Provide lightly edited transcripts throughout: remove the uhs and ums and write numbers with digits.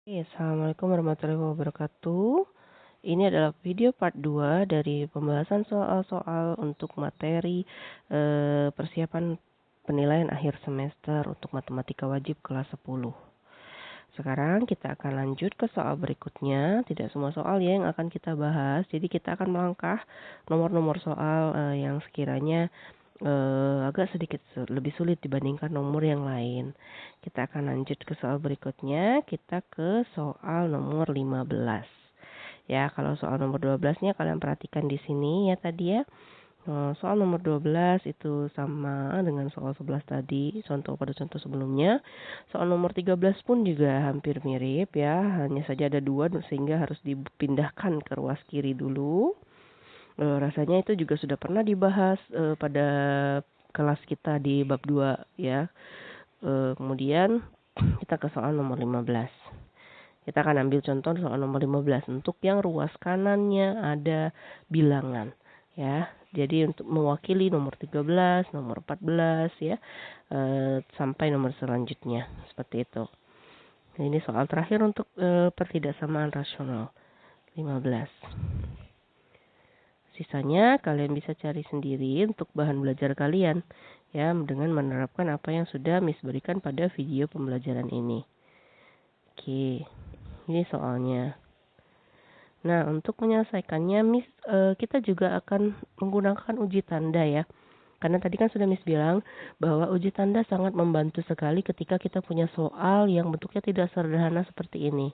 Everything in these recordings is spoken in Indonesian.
Assalamualaikum warahmatullahi wabarakatuh. Ini adalah video part 2 dari pembahasan soal-soal untuk materi persiapan penilaian akhir semester untuk matematika wajib kelas 10. Sekarang kita akan lanjut ke soal berikutnya. Tidak semua soal ya yang akan kita bahas. Jadi kita akan melangkah nomor-nomor soal yang sekiranya agak sedikit lebih sulit dibandingkan nomor yang lain. Kita akan lanjut ke soal berikutnya. Kita ke soal nomor 15. Ya, kalau soal nomor 12-nya kalian perhatikan di sini ya tadi ya. Soal nomor 12 itu sama dengan soal 11 tadi, contoh pada contoh sebelumnya. Soal nomor 13 pun juga hampir mirip ya, hanya saja ada 2 sehingga harus dipindahkan ke ruas kiri dulu. Rasanya itu juga sudah pernah dibahas pada kelas kita di bab 2 ya. Kemudian kita ke soal nomor 15. Kita akan ambil contoh soal nomor 15 untuk yang ruas kanannya ada bilangan ya. Jadi untuk mewakili nomor 13, nomor 14 ya, sampai nomor selanjutnya seperti itu. Ini soal terakhir untuk pertidaksamaan rasional 15. Sisanya kalian bisa cari sendiri untuk bahan belajar kalian ya, dengan menerapkan apa yang sudah Miss berikan pada video pembelajaran ini. Oke, ini soalnya. Nah, untuk menyelesaikannya Miss kita juga akan menggunakan uji tanda ya. Karena tadi kan sudah Miss bilang bahwa uji tanda sangat membantu sekali ketika kita punya soal yang bentuknya tidak sederhana seperti ini.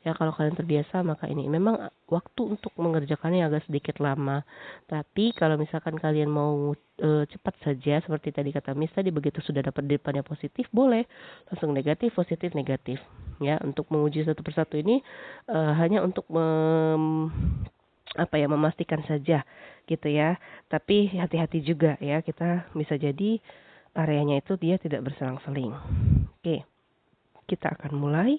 Ya, kalau kalian terbiasa maka ini memang waktu untuk mengerjakannya agak sedikit lama. Tapi kalau misalkan kalian mau cepat saja seperti tadi kata Miss tadi, begitu sudah dapat depannya positif boleh langsung negatif, positif, negatif. Ya, untuk menguji satu persatu ini hanya untuk memastikan saja gitu ya. Tapi hati-hati juga ya, kita bisa jadi areanya itu dia tidak berselang-seling. Oke, kita akan mulai.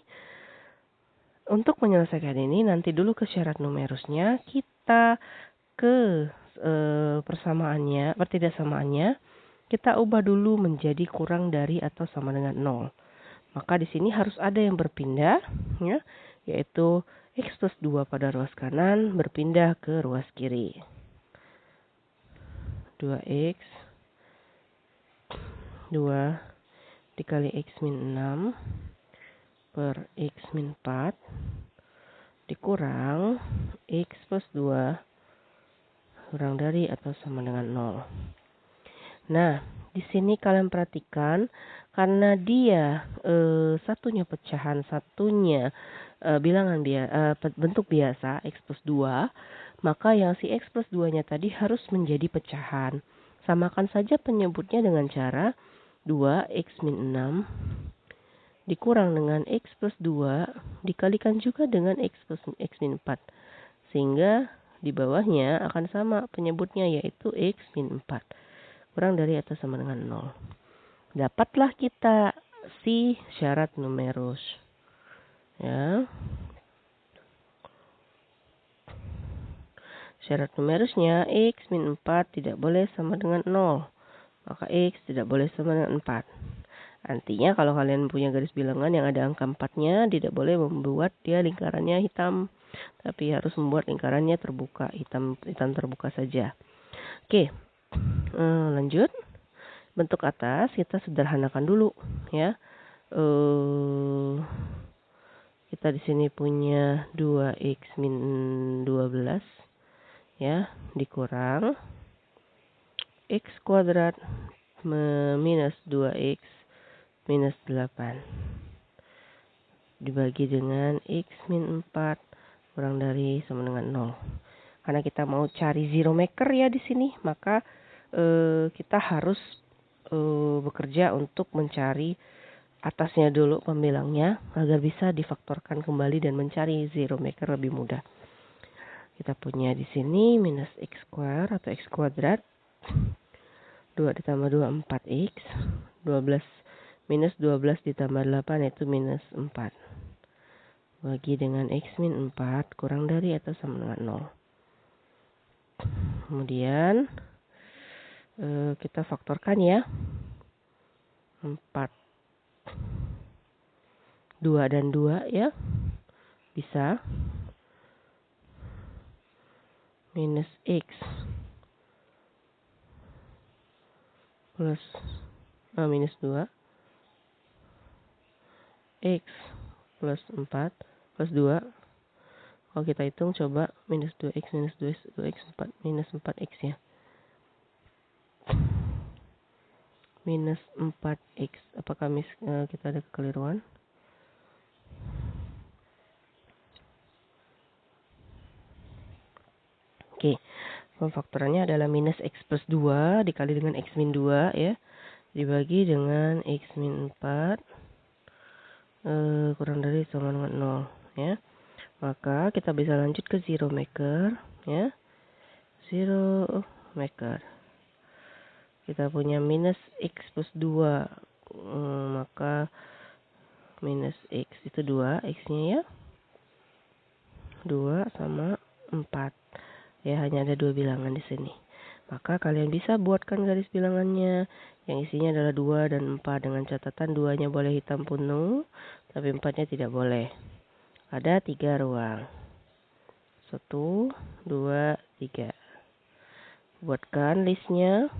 Untuk menyelesaikan ini nanti dulu ke syarat numerusnya, kita ke persamaannya, pertidaksamaannya, kita ubah dulu menjadi kurang dari atau sama dengan 0. Maka di sini harus ada yang berpindah ya, yaitu X plus 2 pada ruas kanan berpindah ke ruas kiri. 2X 2 dikali X min 6 per X min 4 dikurang X plus 2 kurang dari atau sama dengan 0. Nah, di sini kalian perhatikan karena dia satunya pecahan, satunya bilangan bentuk biasa X plus 2, maka yang si X plus 2-nya tadi harus menjadi pecahan. Samakan saja penyebutnya dengan cara 2X min 6 dikurang dengan X plus 2 dikalikan juga dengan X plus X min 4. Sehingga di bawahnya akan sama penyebutnya yaitu X min 4. Kurang dari atau sama dengan 0. Dapatlah kita si syarat numerus. Ya. Syarat numerusnya X min 4 tidak boleh sama dengan 0. Maka X tidak boleh sama dengan 4. Artinya kalau kalian punya garis bilangan yang ada angka 4-nya, tidak boleh membuat dia lingkarannya hitam. Tapi harus membuat lingkarannya terbuka, hitam terbuka saja. Oke, lanjut. Bentuk atas kita sederhanakan dulu ya. Kita di sini punya 2X min 12 ya, dikurang X kuadrat minus 2X minus 8 dibagi dengan X min 4 kurang dari sama dengan 0. Karena kita mau cari zero maker ya di sini, maka kita harus bekerja untuk mencari atasnya dulu pembilangnya agar bisa difaktorkan kembali dan mencari zero maker lebih mudah. Kita punya di sini minus X square atau X kuadrat 2 ditambah 2 4X 12 minus 12 ditambah 8 itu minus 4 bagi dengan X min 4 kurang dari atau sama dengan 0. Kemudian kita faktorkan ya, 4 2 dan 2 ya, Bisa minus X plus minus 2 X plus 4 plus 2. Kalau kita hitung coba minus 2X minus 2X 4 minus 4X ya. Minus 4X. Apakah kita ada kekeliruan? Oke. Pemfaktorannya adalah minus X plus 2 dikali dengan X min 2 ya. Dibagi dengan X min 4 kurang dari sama dengan 0 ya. Maka kita bisa lanjut ke zero maker ya. Zero maker. Kita punya minus X plus 2. Maka minus X itu 2 X-nya ya. 2 sama 4. Ya, hanya ada 2 bilangan di sini. Maka kalian bisa buatkan garis bilangannya yang isinya adalah 2 dan 4 dengan catatan 2-nya boleh hitam penuh, tapi 4-nya tidak boleh. Ada 3 ruang. 1, 2, 3. Buatkan listnya.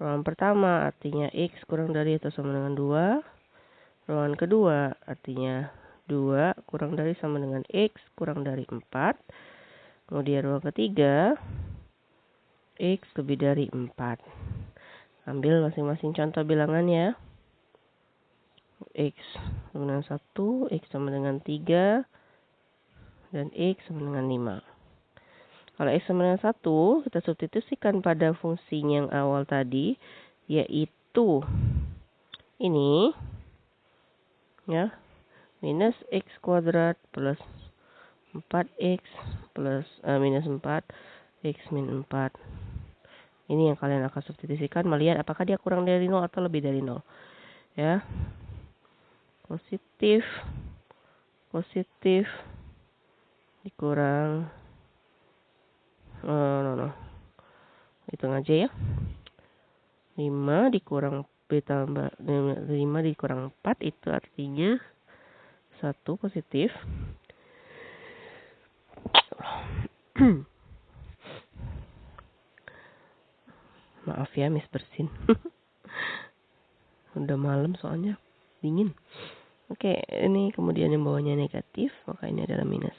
Ruangan pertama artinya X kurang dari atau sama dengan 2. Ruangan kedua artinya 2 kurang dari sama dengan X kurang dari 4. Kemudian ruang ketiga, X lebih dari 4. Ambil masing-masing contoh bilangan ya. X sama dengan 1, X sama dengan 3, dan X sama dengan 5. Kalau X sama dengan 1, kita substitusikan pada fungsi yang awal tadi, yaitu ini, ya, minus X kuadrat plus 4X plus minus 4 X min 4. Ini yang kalian akan substitusikan melihat apakah dia kurang dari 0 atau lebih dari 0. Ya. Positif dikurang hitung aja ya. 5 dikurang B tambah 5 dikurang 4 itu artinya 1 positif. Maaf ya, Miss bersin. Udah malam soalnya dingin. Oke, ini kemudian yang bawahnya negatif, maka ini adalah minus.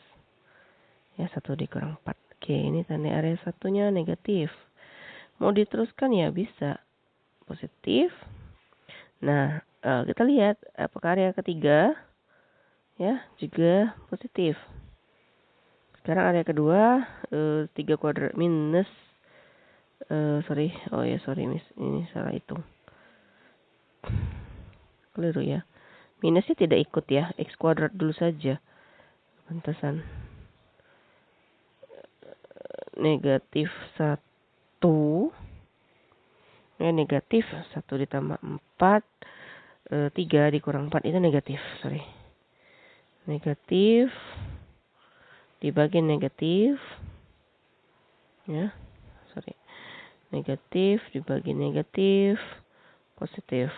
Ya, 1 dikurang 4. Oke, ini tanda area satunya negatif. Mau diteruskan ya bisa. Positif. Nah, kita lihat apakah area ketiga ya juga positif. Sekarang area kedua 3 kuadrat minus sorry Miss, ini salah hitung. Keliru ya. Minusnya tidak ikut ya, X kuadrat dulu saja. Pantesan. Negatif 1. Ya, negatif 1 ditambah 4. 3 dikurang 4 itu negatif, sorry. Negatif dibagi negatif. Ya, sorry. Negatif dibagi negatif. Positif.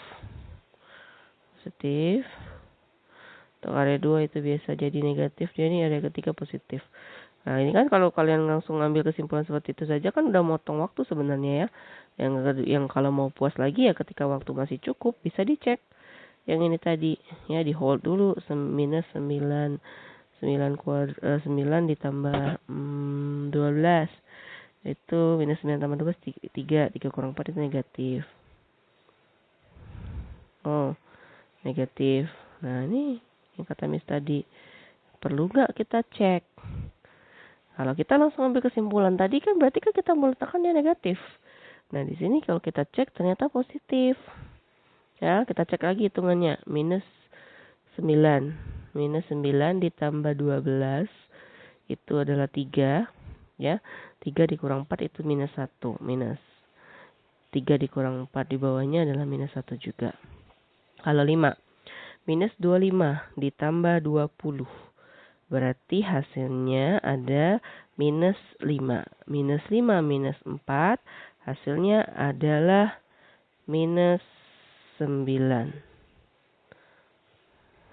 Untuk area 2 itu biasa jadi negatif, jadi area ketiga positif. Nah, ini kan kalau kalian langsung ngambil kesimpulan seperti itu saja kan udah motong waktu sebenarnya ya. Yang kalau mau puas lagi ya ketika waktu masih cukup bisa dicek. Yang ini tadi ya di hold dulu minus 9 ditambah 12. Itu minus 9 tambah 12 3 kurang 4 itu negatif. Oh, negatif. Nah, ini yang kata Miss tadi. Perlu nggak kita cek? Kalau kita langsung ambil kesimpulan tadi kan berarti kan kita meletakkan dia negatif. Nah, di sini kalau kita cek ternyata positif. Ya, kita cek lagi hitungannya. Minus 9. Minus 9 ditambah 12 itu adalah 3. Ya, 3 dikurang 4 itu minus 1. Minus 3 dikurang 4 di bawahnya adalah minus 1 juga. Kalau 5. Minus 25 ditambah 20. Berarti hasilnya ada minus 5. Minus 5 minus 4. Hasilnya adalah minus 9.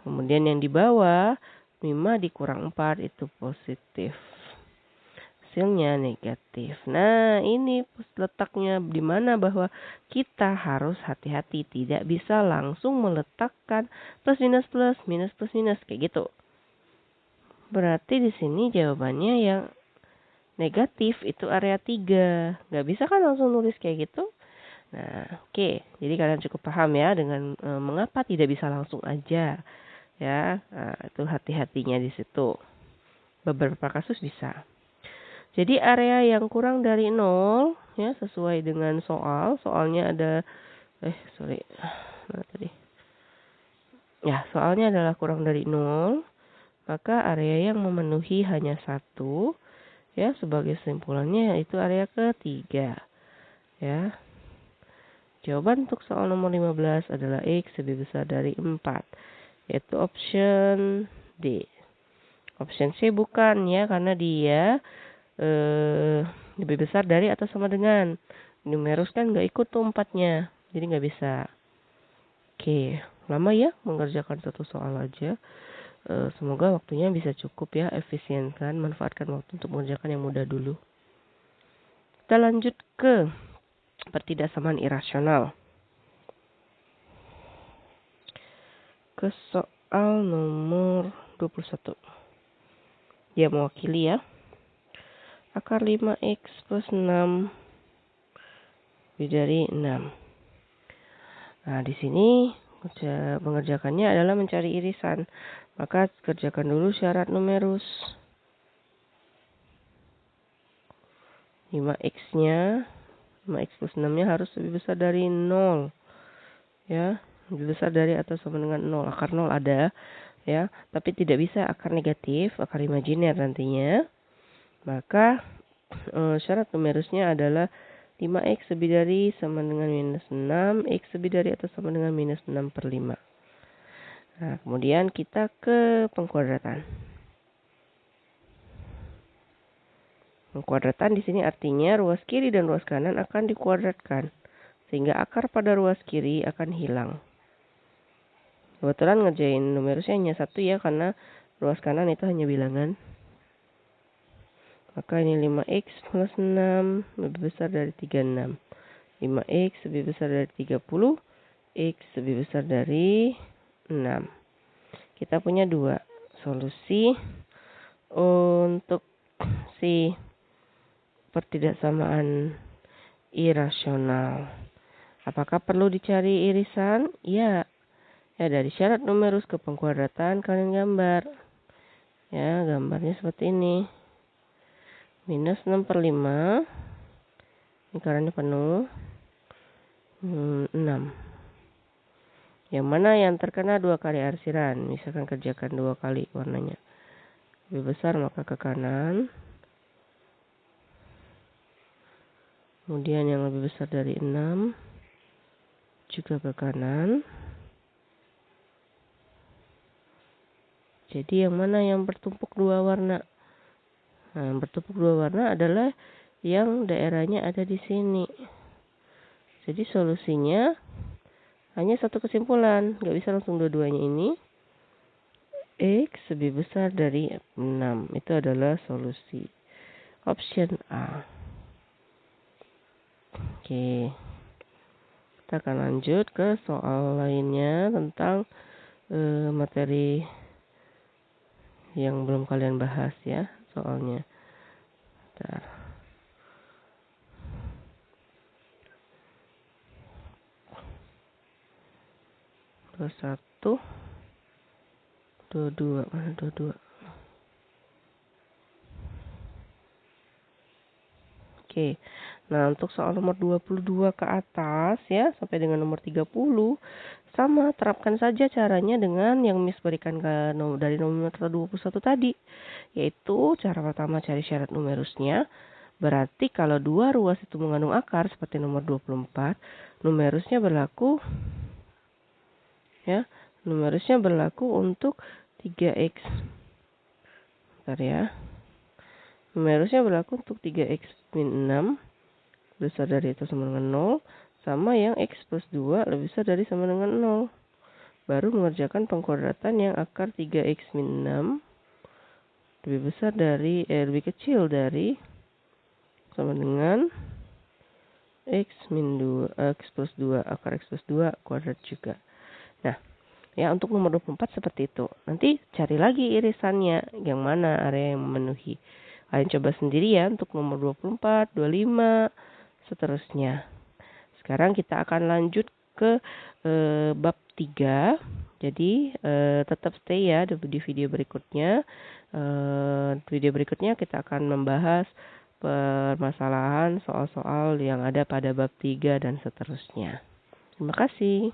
Kemudian yang di bawah 5 dikurang 4 itu positif. Hasilnya negatif. Nah, ini letaknya di mana bahwa kita harus hati-hati. Tidak bisa langsung meletakkan plus minus kayak gitu. Berarti di sini jawabannya yang negatif itu area 3. Nggak bisa kan langsung nulis kayak gitu. Nah, oke. Jadi kalian cukup paham ya dengan mengapa tidak bisa langsung aja. Ya, nah, itu hati-hatinya di situ. Beberapa kasus bisa. Jadi area yang kurang dari 0 ya sesuai dengan soalnya ada mana tadi? Ya, soalnya adalah kurang dari 0, maka area yang memenuhi hanya 1 ya sebagai kesimpulannya yaitu area ketiga. Ya. Jawaban untuk soal nomor 15 adalah X lebih besar dari 4, yaitu option D. Option C bukan ya karena dia lebih besar dari atau sama dengan. Numerus kan nggak ikut tuh 4-nya. Jadi nggak bisa. Oke, lama ya mengerjakan satu soal aja. Semoga waktunya bisa cukup ya, efisienkan, manfaatkan waktu untuk mengerjakan yang mudah dulu. Kita lanjut ke pertidaksamaan irasional. Ke soal nomor 21. Dia mewakili ya. Akar 5x plus 6 lebih dari 6. Nah, di sini mengerjakannya adalah mencari irisan. Maka kerjakan dulu syarat numerus. 5x-nya, 5x plus 6-nya harus lebih besar dari 0. Ya, lebih besar dari atau sama dengan 0. Akar 0 ada, ya, tapi tidak bisa akar negatif, akar imajiner nantinya. Maka syarat numerusnya adalah 5x lebih dari sama dengan minus 6, x lebih dari atau sama dengan minus 6 per 5. Nah, kemudian kita ke pengkuadratan. Pengkuadratan di sini artinya ruas kiri dan ruas kanan akan dikuadratkan, sehingga akar pada ruas kiri akan hilang. Kebetulan ngerjain numerusnya hanya 1 ya, karena ruas kanan itu hanya bilangan. Maka ini 5x plus 6 lebih besar dari 36. 5x lebih besar dari 30. X lebih besar dari 6. Kita punya 2 solusi untuk si pertidaksamaan irasional. Apakah perlu dicari irisan? Ya. Ya, dari syarat numerus ke pengkuadratan kalian gambar. Ya, gambarnya seperti ini. Minus 6 per 5. Ini akarnya penuh. 6. Yang mana yang terkena 2 kali arsiran. Misalkan kerjakan 2 kali warnanya. Lebih besar maka ke kanan. Kemudian yang lebih besar dari 6. Juga ke kanan. Jadi yang mana yang bertumpuk 2 warna? Nah, yang bertumpuk 2 warna adalah yang daerahnya ada di sini. Jadi solusinya hanya satu kesimpulan. Nggak bisa langsung dua-duanya ini. X lebih besar dari 6. Itu adalah solusi. Option A. Oke. Kita akan lanjut ke soal lainnya tentang materi yang belum kalian bahas ya soalnya. Bentar. Dua satu, 22 mana 22. Oke. Nah, untuk soal nomor 22 ke atas ya sampai dengan nomor 30 sama, terapkan saja caranya dengan yang Miss berikan dari nomor 21 tadi. Yaitu cara pertama cari syarat numerusnya. Berarti kalau 2 ruas itu mengandung akar seperti nomor 24, numerusnya berlaku ya. Numerusnya berlaku untuk 3x. Bentar ya. Numerusnya berlaku untuk 3x min 6 besar dari atau sama dengan 0, sama yang x plus 2 lebih besar dari sama dengan 0. Baru mengerjakan pengkuadratan yang akar 3x min 6 lebih besar dari lebih kecil dari sama dengan x min 2 x plus 2 akar x plus 2 kuadrat juga. Nah, ya untuk nomor 24 seperti itu. Nanti cari lagi irisannya yang mana area yang memenuhi. Kalian coba sendiri ya untuk nomor 24, 25, seterusnya. Sekarang kita akan lanjut ke bab 3. Jadi tetap stay ya di video berikutnya. Video berikutnya kita akan membahas permasalahan soal-soal yang ada pada bab 3 dan seterusnya. Terima kasih.